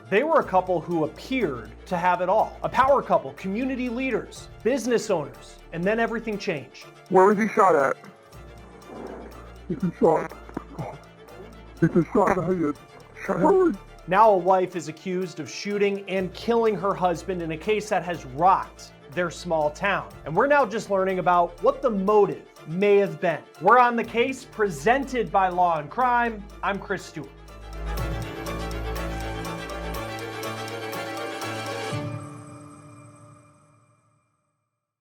They were a couple who appeared to have it all. A power couple, community leaders, business owners, and then everything changed. Where was he shot at? He's been shot. He's been shot in the head. Now a wife is accused of shooting and killing her husband in a case that has rocked their small town. And we're now just learning about what the motive may have been. We're on the case presented by Law&Crime. I'm Chris Stewart.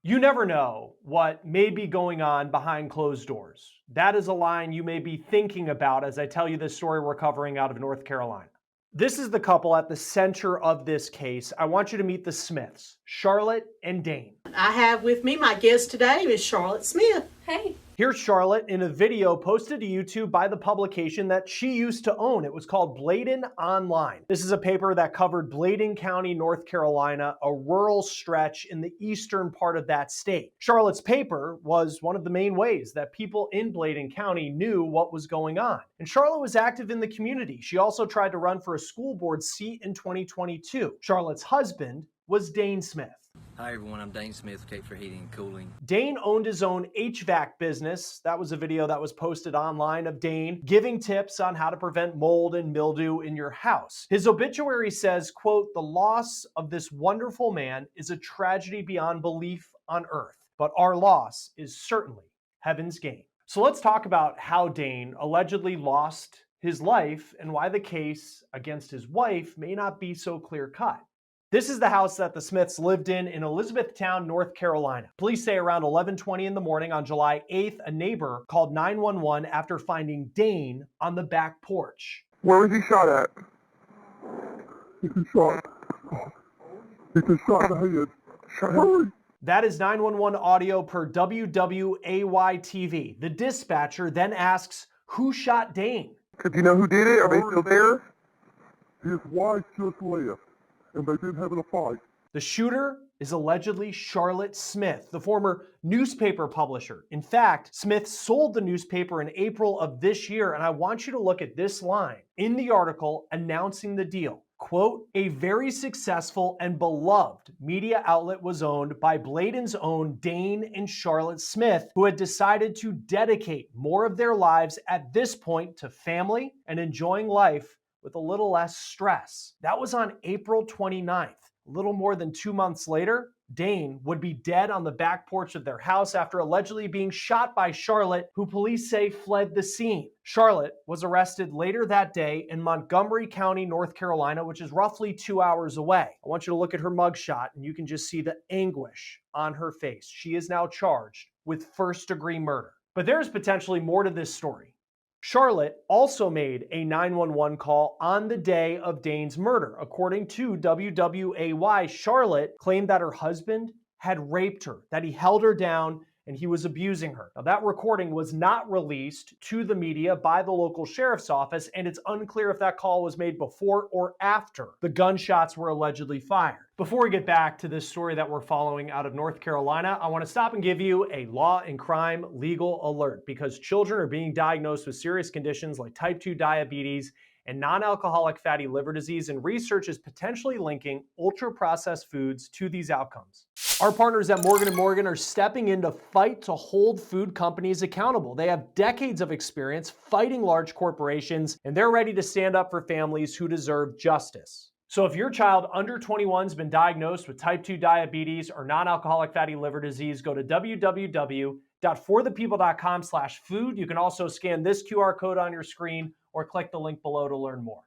You never know what may be going on behind closed doors. That is a line you may be thinking about as I tell you this story we're covering out of North Carolina. This is the couple at the center of this case. I want you to meet the Smiths, Charlotte and Daine. I have with me my guest today, Miss Charlotte Smith. Hey. Here's Charlotte in a video posted to YouTube by the publication that she used to own. It was called Bladen Online. This is a paper that covered Bladen County, North Carolina, a rural stretch in the eastern part of that state. Charlotte's paper was one of the main ways that people in Bladen County knew what was going on. And Charlotte was active in the community. She also tried to run for a school board seat in 2022. Charlotte's husband was Daine Smith. Hi everyone, I'm Daine Smith with Cape for Heating and Cooling. Daine owned his own HVAC business. That was a video that was posted online of Daine giving tips on how to prevent mold and mildew in your house. His obituary says, quote, "The loss of this wonderful man is a tragedy beyond belief on earth, but our loss is certainly heaven's gain." So let's talk about how Daine allegedly lost his life and why the case against his wife may not be so clear-cut. This is the house that the Smiths lived in Elizabethtown, North Carolina. Police say around 11:20 in the morning on July 8th, a neighbor called 911 after finding Daine on the back porch. Where was he shot at? He's been shot. He's been shot in the head. That is 911 audio per WWAY TV. The dispatcher then asks, who shot Daine? Do you know who did it? Are they still there? His wife just left, and they've been having a fight. The shooter is allegedly Charlotte Smith, the former newspaper publisher. In fact, Smith sold the newspaper in April of this year, and I want you to look at this line in the article announcing the deal. Quote, "A very successful and beloved media outlet was owned by Bladen's own Daine and Charlotte Smith, who had decided to dedicate more of their lives at this point to family and enjoying life with a little less stress." That was on April 29th. A little more than 2 months later, Daine would be dead on the back porch of their house after allegedly being shot by Charlotte, who police say fled the scene. Charlotte was arrested later that day in Montgomery County, North Carolina, which is roughly 2 hours away. I want you to look at her mugshot and you can just see the anguish on her face. She is now charged with first-degree murder. But there's potentially more to this story. Charlotte also made a 911 call on the day of Daine's murder. According to WWAY, Charlotte claimed that her husband had raped her, that he held her down and he was abusing her. Now, that recording was not released to the media by the local sheriff's office, and it's unclear if that call was made before or after the gunshots were allegedly fired. Before we get back to this story that we're following out of North Carolina, I want to stop and give you a Law&Crime legal alert because children are being diagnosed with serious conditions like type 2 diabetes and non-alcoholic fatty liver disease, and research is potentially linking ultra-processed foods to these outcomes. Our partners at Morgan & Morgan are stepping in to fight to hold food companies accountable. They have decades of experience fighting large corporations, and they're ready to stand up for families who deserve justice. So if your child under 21 has been diagnosed with type 2 diabetes or non-alcoholic fatty liver disease, go to www.forthepeople.com/food. You can also scan this QR code on your screen or click the link below to learn more.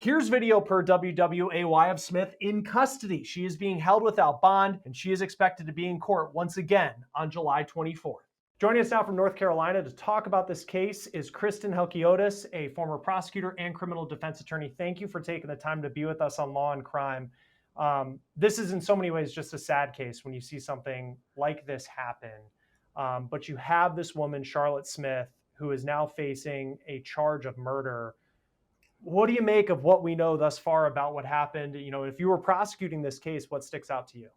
Here's video per WWAY of Smith in custody. She is being held without bond, and she is expected to be in court once again on July 24th. Joining us now from North Carolina to talk about this case is Kristen Helkiotis, a former prosecutor and criminal defense attorney. Thank you for taking the time to be with us on Law&Crime. This is in so many ways just a sad case when you see something like this happen. But you have this woman, Charlotte Smith, who is now facing a charge of murder. What do you make of what we know thus far about what happened? You know, if you were prosecuting this case, what sticks out to you?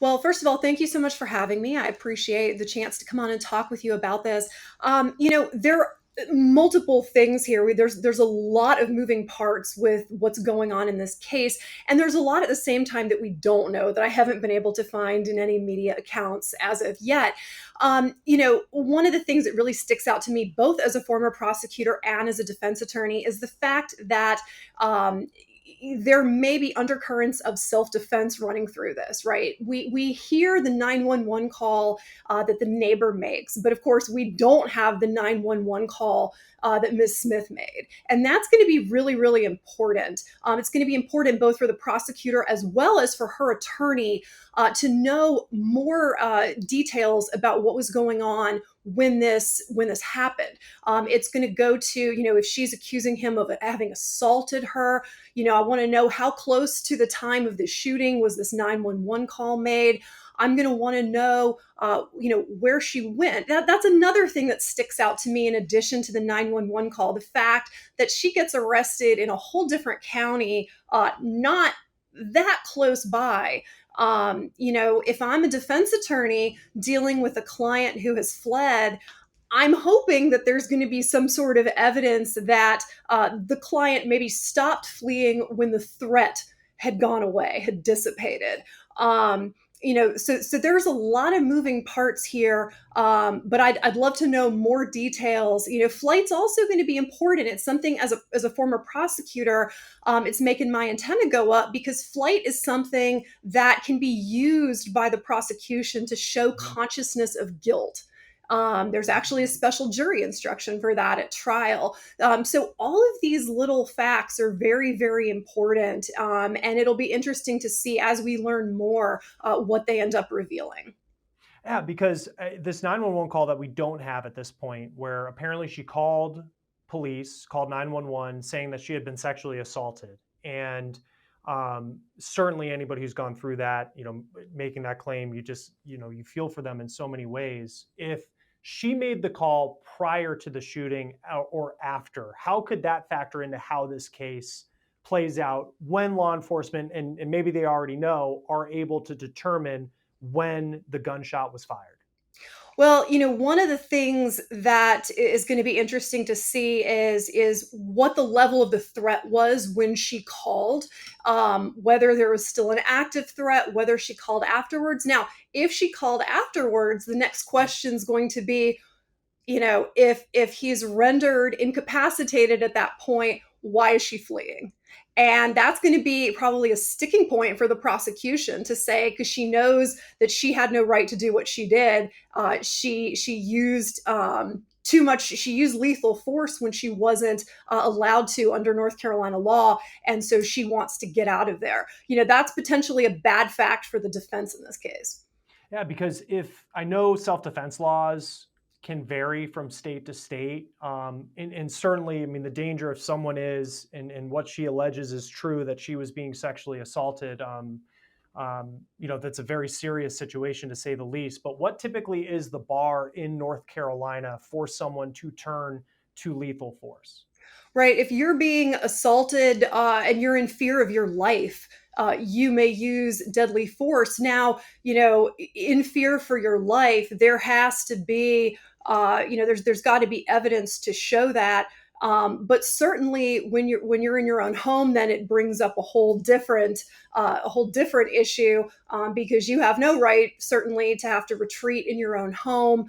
Well, first of all, thank you so much for having me. I appreciate the chance to come on and talk with you about this. multiple things here. There's a lot of moving parts with what's going on in this case, and there's a lot at the same time that we don't know, that I haven't been able to find in any media accounts as of yet. One of the things that really sticks out to me, both as a former prosecutor and as a defense attorney, is the fact that there may be undercurrents of self-defense running through this, right? We hear the 911 call that the neighbor makes, but of course we don't have the 911 call that Ms. Smith made. And that's going to be really, really important. It's going to be important both for the prosecutor as well as for her attorney to know more details about what was going on when this happened. It's going to go to, if she's accusing him of having assaulted her, I want to know how close to the time of the shooting was this 911 call made. I'm going to want to know, where she went. That's another thing that sticks out to me in addition to the 911 call, the fact that she gets arrested in a whole different county, not that close by. If I'm a defense attorney dealing with a client who has fled, I'm hoping that there's going to be some sort of evidence that the client maybe stopped fleeing when the threat had gone away, had dissipated. So there's a lot of moving parts here, but I'd love to know more details. Flight's also going to be important. It's something as a former prosecutor, it's making my antenna go up, because flight is something that can be used by the prosecution to show consciousness of guilt. There's actually a special jury instruction for that at trial. So all of these little facts are very, very important. And it'll be interesting to see as we learn more what they end up revealing. Yeah, because this 911 call that we don't have at this point, where apparently she called police, called 911 saying that she had been sexually assaulted. And certainly anybody who's gone through that, making that claim, you feel for them in so many ways. If she made the call prior to the shooting or after, how could that factor into how this case plays out when law enforcement, and maybe they already know, are able to determine when the gunshot was fired? Well, one of the things that is going to be interesting to see is what the level of the threat was when she called, whether there was still an active threat, whether she called afterwards. Now, if she called afterwards, the next question is going to be, if he's rendered incapacitated at that point, why is she fleeing? And that's going to be probably a sticking point for the prosecution to say, because she knows that she had no right to do what she did. She used too much. She used lethal force when she wasn't allowed to under North Carolina law. And so she wants to get out of there. That's potentially a bad fact for the defense in this case. Yeah, because if I know self-defense laws can vary from state to state. And certainly, the danger if someone is, and what she alleges is true, that she was being sexually assaulted, that's a very serious situation to say the least. But what typically is the bar in North Carolina for someone to turn to lethal force? Right. If you're being assaulted and you're in fear of your life, you may use deadly force. Now, in fear for your life, there has to be, there's got to be evidence to show that. But certainly, when you're in your own home, then it brings up a whole different issue, because you have no right, certainly, to have to retreat in your own home.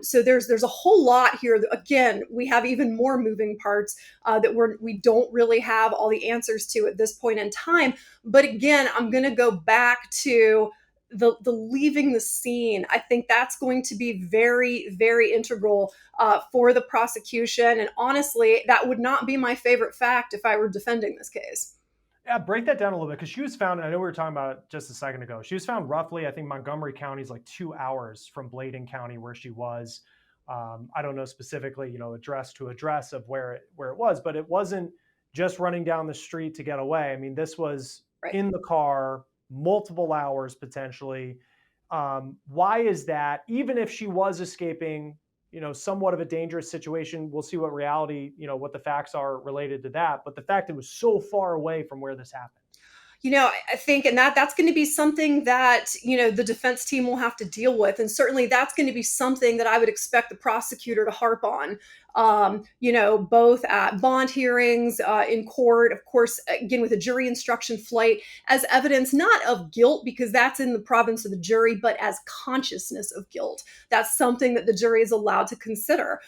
So there's a whole lot here. Again, we have even more moving parts that we don't really have all the answers to at this point in time. But again, I'm going to go back to the leaving the scene. I think that's going to be very, very integral for the prosecution. And honestly, that would not be my favorite fact if I were defending this case. Yeah, break that down a little bit, because she was found, and I know we were talking about it just a second ago, she was found roughly, I think Montgomery County is like 2 hours from Bladen County where she was. I don't know specifically, address to address of where it was, but it wasn't just running down the street to get away. This was right in the car, multiple hours potentially. Why is that? Even if she was escaping, somewhat of a dangerous situation, we'll see what reality, what the facts are related to that. But the fact it was so far away from where this happened. I think, and that's going to be something that, the defense team will have to deal with. And certainly that's going to be something that I would expect the prosecutor to harp on both at bond hearings, in court, of course, again, with a jury instruction flight, as evidence not of guilt, because that's in the province of the jury, but as consciousness of guilt. That's something that the jury is allowed to consider.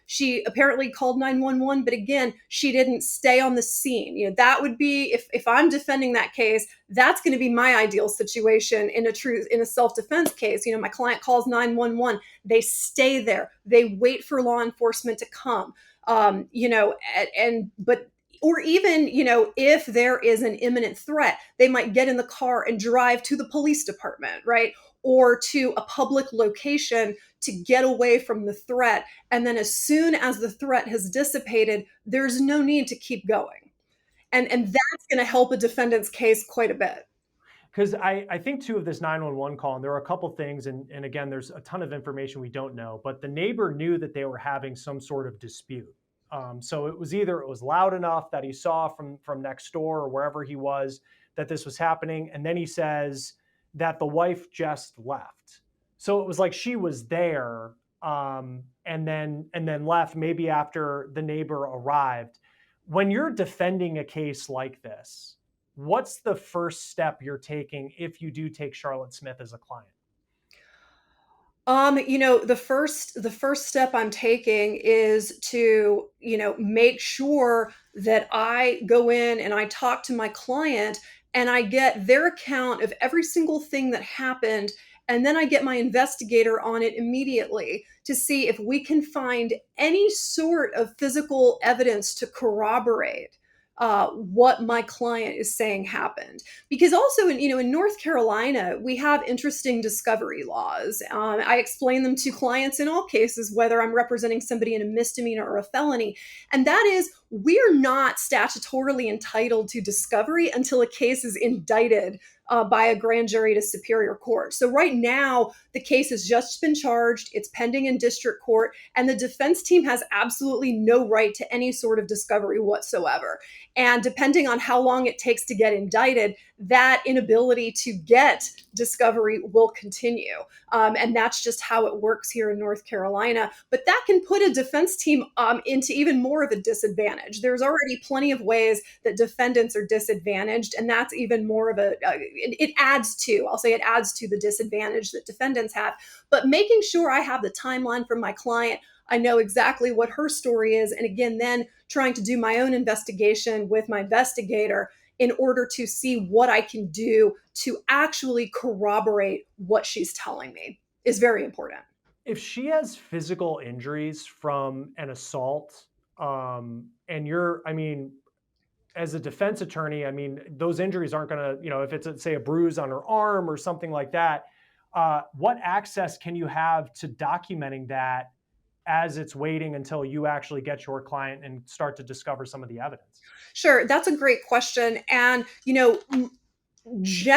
She apparently called 911, but again, she didn't stay on the scene. That would be, if I'm defending that case, that's going to be my ideal situation in a self-defense case. My client calls 911, they stay there, they wait for law enforcement to come, or even, if there is an imminent threat, they might get in the car and drive to the police department, right? Or to a public location to get away from the threat. And then as soon as the threat has dissipated, there's no need to keep going. And that's going to help a defendant's case quite a bit. Because I think too of this 911 call, and there are a couple things, and again, there's a ton of information we don't know, but the neighbor knew that they were having some sort of dispute. So it was either it was loud enough that he saw from next door or wherever he was that this was happening, and then he says that the wife just left. So it was like she was there, and then left maybe after the neighbor arrived. When you're defending a case like this, what's the first step you're taking if you do take Charlotte Smith as a client? The first step I'm taking is to, make sure that I go in and I talk to my client and I get their account of every single thing that happened. And then I get my investigator on it immediately to see if we can find any sort of physical evidence to corroborate what my client is saying happened. Because also in North Carolina, we have interesting discovery laws. I explain them to clients in all cases, whether I'm representing somebody in a misdemeanor or a felony. And that is, we're not statutorily entitled to discovery until a case is indicted by a grand jury to superior court. So right now, the case has just been charged, it's pending in district court, and the defense team has absolutely no right to any sort of discovery whatsoever. And depending on how long it takes to get indicted, that inability to get discovery will continue. And that's just how it works here in North Carolina. But that can put a defense team into even more of a disadvantage. There's already plenty of ways that defendants are disadvantaged, and that's even more of it adds to the disadvantage that defendants have. But making sure I have the timeline from my client, I know exactly what her story is. And again, then trying to do my own investigation with my investigator in order to see what I can do to actually corroborate what she's telling me is very important. If she has physical injuries from an assault, and as a defense attorney, those injuries aren't going to, if it's, say, a bruise on her arm or something like that, what access can you have to documenting that as it's waiting until you actually get your client and start to discover some of the evidence? Sure, that's a great question. And,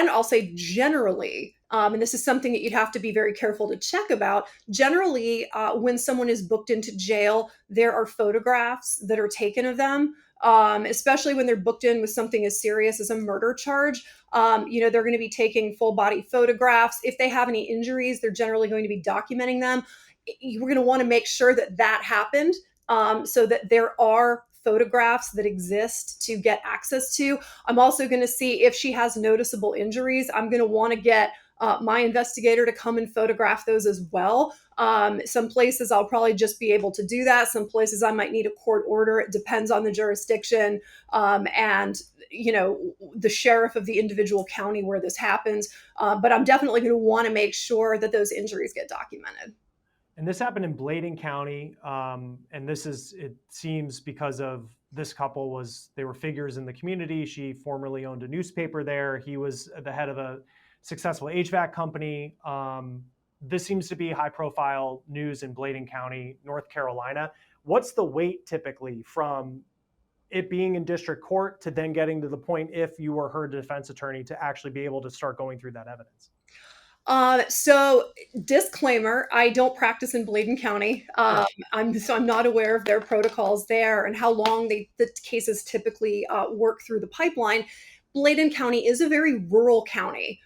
I'll say generally, and this is something that you'd have to be very careful to check about. Generally, when someone is booked into jail, there are photographs that are taken of them, especially when they're booked in with something as serious as a murder charge. They're going to be taking full body photographs. If they have any injuries, they're generally going to be documenting them. We're going to want to make sure that happened, so that there are photographs that exist to get access to. I'm also going to see if she has noticeable injuries. I'm going to want to get my investigator to come and photograph those as well. Some places I'll probably just be able to do that. Some places I might need a court order. It depends on the jurisdiction and the sheriff of the individual county where this happens. But I'm definitely going to want to make sure that those injuries get documented. And this happened in Bladen County. And it seems because of this couple they were figures in the community. She formerly owned a newspaper there. He was the head of a successful HVAC company. This seems to be high profile news in Bladen County, North Carolina. What's the wait typically from it being in district court to then getting to the point, if you were her defense attorney, to actually be able to start going through that evidence? So disclaimer, I don't practice in Bladen County. I'm not aware of their protocols there and how long the cases typically work through the pipeline. Bladen County is a very rural county.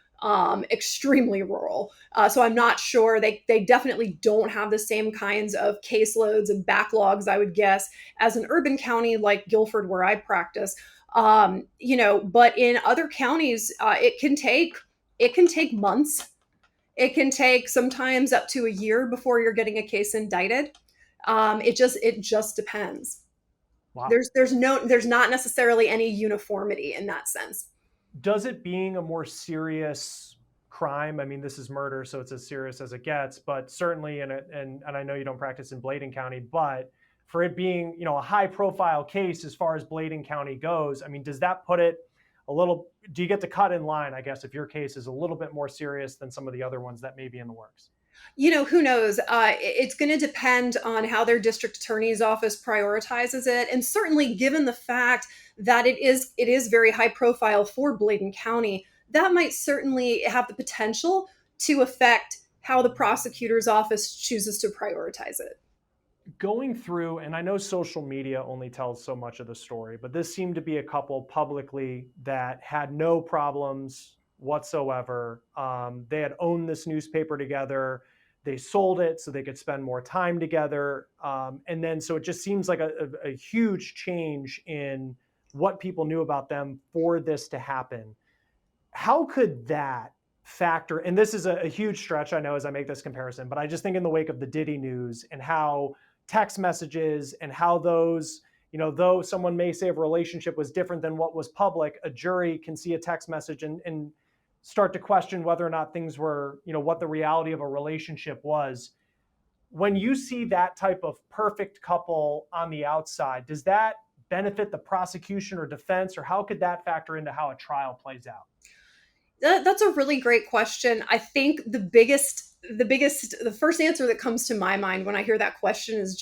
extremely rural. So I'm not sure. They definitely don't have the same kinds of caseloads and backlogs, I would guess, as an urban county like Guilford, where I practice. But in other counties, it can take months. It can take sometimes up to a year before you're getting a case indicted. It just depends. Wow. There's not necessarily any uniformity in that sense. Does it being a more serious crime? I mean, this is murder, so it's as serious as it gets. But certainly, and I know you don't practice in Bladen County, but for it being a high profile case as far as Bladen County goes, I mean, does that put it a little? Do you get to cut in line? I guess if your case is a little bit more serious than some of the other ones that may be in the works. Who knows? It's going to depend on how their district attorney's office prioritizes it, and certainly given the fact that it is very high profile for Bladen County, that might certainly have the potential to affect how the prosecutor's office chooses to prioritize it. Going through, and I know social media only tells so much of the story, but this seemed to be a couple publicly that had no problems whatsoever. They had owned this newspaper together. They sold it so they could spend more time together. And then, so it just seems like a huge change in what people knew about them for this to happen. How could that factor, and this is a huge stretch, I know, as I make this comparison, but I just think in the wake of the Diddy news and how text messages and how those, though someone may say a relationship was different than what was public, a jury can see a text message and start to question whether or not things were, what the reality of a relationship was. When you see that type of perfect couple on the outside, does that benefit the prosecution or defense, or how could that factor into how a trial plays out? That's a really great question. I think the first answer that comes to my mind when I hear that question is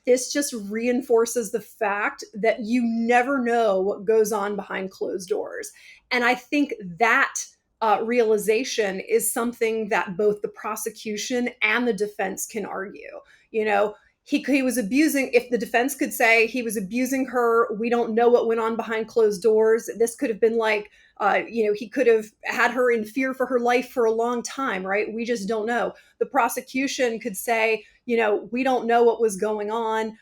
this just reinforces the fact that you never know what goes on behind closed doors. And I think that realization is something that both the prosecution and the defense can argue. He was abusing, if the defense could say he was abusing her, we don't know what went on behind closed doors. This could have been like, he could have had her in fear for her life for a long time, right? We just don't know. The prosecution could say, we don't know what was going on.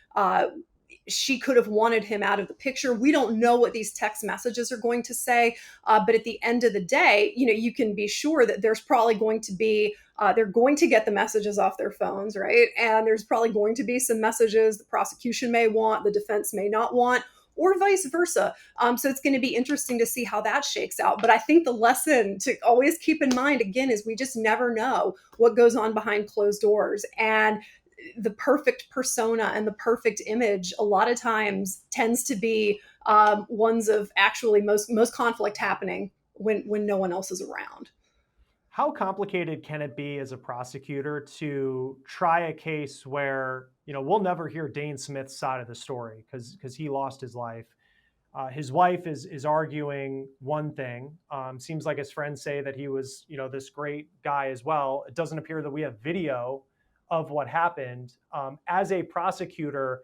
She could have wanted him out of the picture. We don't know what these text messages are going to say. But at the end of the day, you can be sure that there's probably going to be, they're going to get the messages off their phones, right? And there's probably going to be some messages the prosecution may want, the defense may not want, or vice versa. So it's going to be interesting to see how that shakes out. But I think the lesson to always keep in mind, again, is we just never know what goes on behind closed doors. And the perfect persona and the perfect image a lot of times tends to be ones of actually most conflict happening when no one else is around. How complicated can it be as a prosecutor to try a case where, we'll never hear Daine Smith's side of the story because he lost his life. His wife is arguing one thing. Seems like his friends say that he was, this great guy as well. It doesn't appear that we have video of what happened. As a prosecutor,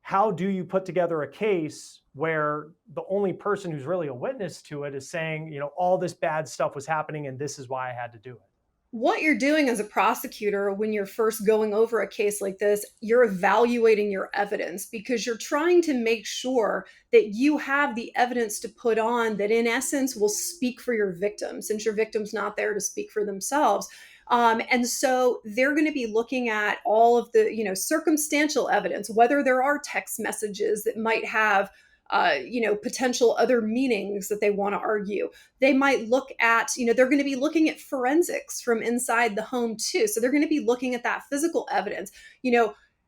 how do you put together a case where the only person who's really a witness to it is saying, all this bad stuff was happening and this is why I had to do it? What you're doing as a prosecutor when you're first going over a case like this, you're evaluating your evidence because you're trying to make sure that you have the evidence to put on that in essence will speak for your victim, since your victim's not there to speak for themselves. And so they're going to be looking at all of the, circumstantial evidence, whether there are text messages that might have, potential other meanings that they want to argue. They might look at, they're going to be looking at forensics from inside the home too. So they're going to be looking at that physical evidence.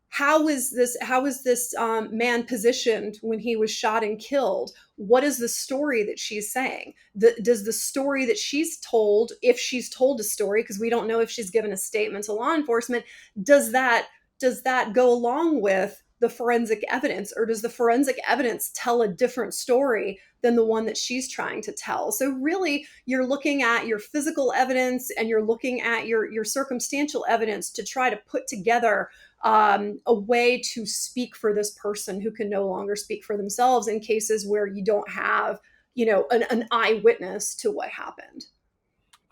How is this man positioned when he was shot and killed? What is the story that she's saying? Does the story that she's told, if she's told a story, because we don't know if she's given a statement to law enforcement, does that go along with the forensic evidence, or does the forensic evidence tell a different story than the one that she's trying to tell? So really, you're looking at your physical evidence and you're looking at your circumstantial evidence to try to put together a way to speak for this person who can no longer speak for themselves in cases where you don't have, an eyewitness to what happened.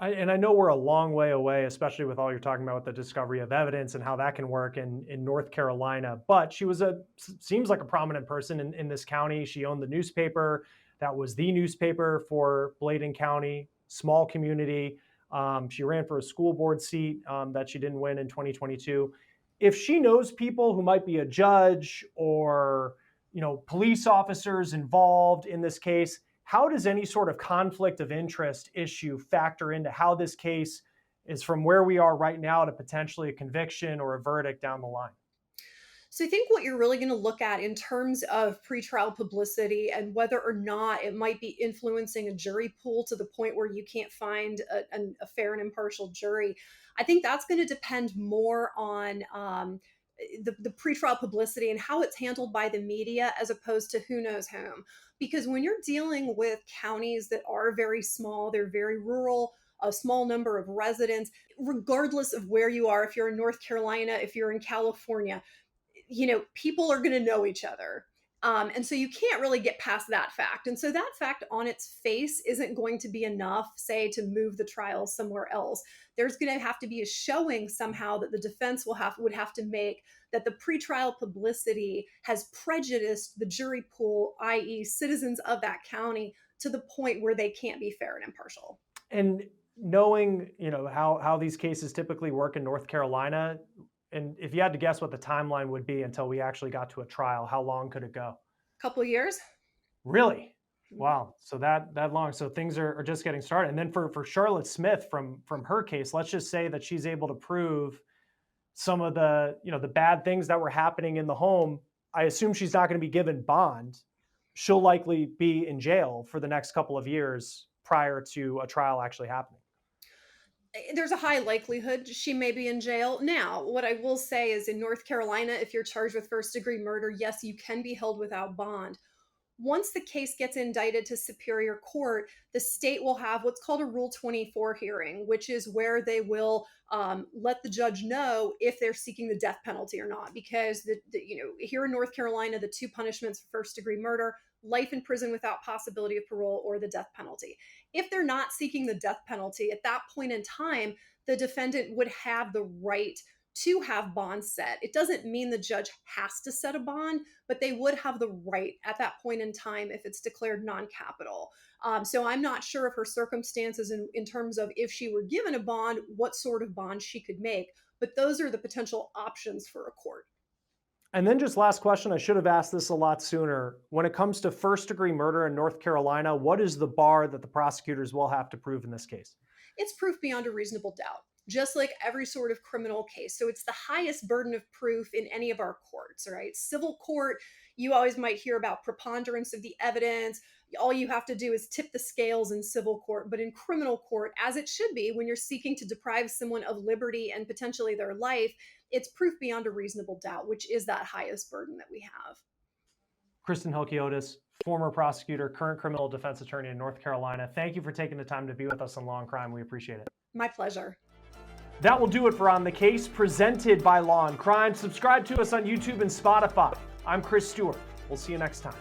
And I know we're a long way away, especially with all you're talking about with the discovery of evidence and how that can work in North Carolina. But she was seems like a prominent person in this county. She owned the newspaper that was the newspaper for Bladen County, small community. She ran for a school board seat that she didn't win in 2022. If she knows people who might be a judge or police officers involved in this case, how does any sort of conflict of interest issue factor into how this case is from where we are right now to potentially a conviction or a verdict down the line? So I think what you're really going to look at in terms of pretrial publicity and whether or not it might be influencing a jury pool to the point where you can't find a fair and impartial jury, I think that's going to depend more on the pretrial publicity and how it's handled by the media as opposed to who knows whom. Because when you're dealing with counties that are very small, they're very rural, a small number of residents, regardless of where you are, if you're in North Carolina, if you're in California, people are going to know each other. And so you can't really get past that fact. And so that fact on its face isn't going to be enough, say, to move the trial somewhere else. There's going to have to be a showing somehow that the defense would have to make that the pretrial publicity has prejudiced the jury pool, i.e. citizens of that county, to the point where they can't be fair and impartial. And knowing, how these cases typically work in North Carolina, and if you had to guess what the timeline would be until we actually got to a trial, how long could it go? A couple of years. Really? Wow. So that long. So things are just getting started. And then for Charlotte Smith from her case, let's just say that she's able to prove some of the, the bad things that were happening in the home. I assume she's not going to be given bond. She'll likely be in jail for the next couple of years prior to a trial actually happening. There's a high likelihood she may be in jail. Now, what I will say is in North Carolina, if you're charged with first-degree murder, yes, you can be held without bond. Once the case gets indicted to Superior Court, the state will have what's called a Rule 24 hearing, which is where they will let the judge know if they're seeking the death penalty or not. Because here in North Carolina, the two punishments for first-degree murder: life in prison without possibility of parole, or the death penalty. If they're not seeking the death penalty, at that point in time, the defendant would have the right to have bond set. It doesn't mean the judge has to set a bond, but they would have the right at that point in time if it's declared non-capital. So I'm not sure of her circumstances in terms of if she were given a bond, what sort of bond she could make. But those are the potential options for a court. And then just last question, I should have asked this a lot sooner. When it comes to first-degree murder in North Carolina, what is the bar that the prosecutors will have to prove in this case? It's proof beyond a reasonable doubt, just like every sort of criminal case. So it's the highest burden of proof in any of our courts, right? Civil court, you always might hear about preponderance of the evidence. All you have to do is tip the scales in civil court. But in criminal court, as it should be, when you're seeking to deprive someone of liberty and potentially their life, it's proof beyond a reasonable doubt, which is that highest burden that we have. Kristen Hilkiotis, former prosecutor, current criminal defense attorney in North Carolina. Thank you for taking the time to be with us on Law&Crime. We appreciate it. My pleasure. That will do it for On the Case, presented by Law&Crime. Subscribe to us on YouTube and Spotify. I'm Chris Stewart. We'll see you next time.